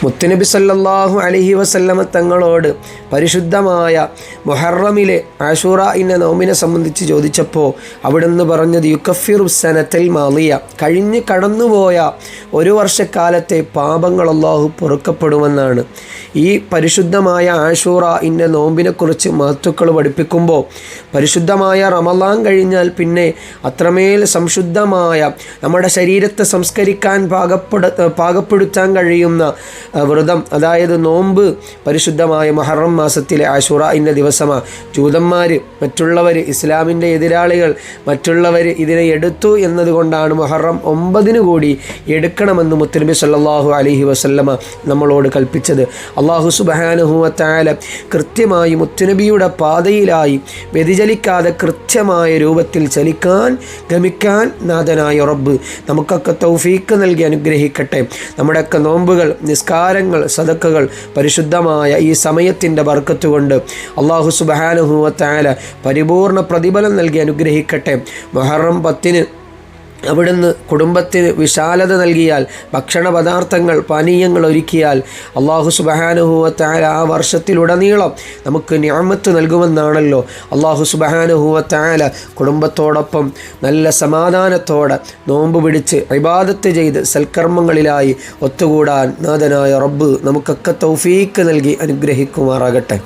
മുത്തുനബി സല്ലല്ലാഹു അലൈഹി വസല്ലമ തങ്ങളോട് പരിശുദ്ധമായ മുഹറമിലെ ആശൂറയിൻ്റെ നോമ്പിനെ സംബന്ധിച്ച് ചോദിച്ചപ്പോൾ അവിടുന്ന് പറഞ്ഞത് യുക്കഫിറു സനത്തൽ മാളിയ, കഴിഞ്ഞ് കടന്നുപോയ ഒരു വർഷക്കാലത്തെ പാപങ്ങൾ അല്ലാഹു പൊറുക്കപ്പെടുമെന്നാണ്. ഈ പരിശുദ്ധമായ ആശൂറയിൻ്റെ നോമ്പിനെക്കുറിച്ച് മഹത്തുക്കൾ പഠിപ്പിക്കുമ്പോൾ പരിശുദ്ധമായ റമളാൻ കഴിഞ്ഞാൽ പിന്നെ അത്രമേൽ സംശുദ്ധമായ നമ്മുടെ ശരീരത്തെ സംസ്കരിക്കാൻ പാകപ്പെടുത്താൻ കഴിയുന്ന വ്രതം, അതായത് നോമ്പ് പരിശുദ്ധമായ മുഹറം മാസത്തിലെ ആശൂറയിൻ്റെ ദിവസമാണ്. ജൂതന്മാർ, മറ്റുള്ളവർ, ഇസ്ലാമിൻ്റെ എതിരാളികൾ മറ്റുള്ളവർ ഇതിനെ എടുത്തു എന്നതുകൊണ്ടാണ് മുഹറം 9 കൂടി എടുക്കണമെന്ന് മുത്തുനബി സല്ലല്ലാഹു അലൈഹി വസല്ലമ നമ്മളോട് കൽപ്പിച്ചത്. അല്ലാഹു സുബ്ഹാനഹു വ തആല കൃത്യമായി മുത്തുനബിയുടെ പാതയിലായി വ്യതിചലിക്കാതെ കൃത്യമായ രൂപത്തിൽ ചലിക്കാൻ ഗമിക്കാൻ നാഥനായ റബ്ബ് നമുക്കൊക്കെ തൗഫീക്ക് നൽകി അനുഗ്രഹിക്കട്ടെ. നമ്മുടെയൊക്കെ നോമ്പുകൾ, നിസ്കാരങ്ങൾ, സദക്കകൾ പരിശുദ്ധമായ ഈ സമയത്തിൻ്റെ ബർക്കത്ത് കൊണ്ട് അല്ലാഹു സുബ്ഹാനഹു വ തആല പരിപൂർണ പ്രതിഫലം നൽകി അനുഗ്രഹിക്കട്ടെ. മുഹറം 10 അവിടുന്ന് കുടുംബത്തിന് വിശാലത നൽകിയാൽ, ഭക്ഷണ പദാർത്ഥങ്ങൾ, പാനീയങ്ങൾ ഒരുക്കിയാൽ അല്ലാഹു സുബ്ഹാനഹു വ തആല ആ വർഷത്തിലുടനീളം നമുക്ക് നിഅമത്ത് നൽകുമെന്നാണല്ലോ. അല്ലാഹു സുബ്ഹാനഹു വ തആല കുടുംബത്തോടൊപ്പം നല്ല സമാധാനത്തോടെ നോമ്പ് പിടിച്ച് ഇബാദത്ത് ചെയ്ത് സൽക്കർമ്മങ്ങളിലായി ഒത്തുകൂടാൻ നാഥനായ റബ്ബ് നമുക്കൊക്കെ തൗഫീക്ക് നൽകി അനുഗ്രഹിക്കുമാറാകട്ടെ.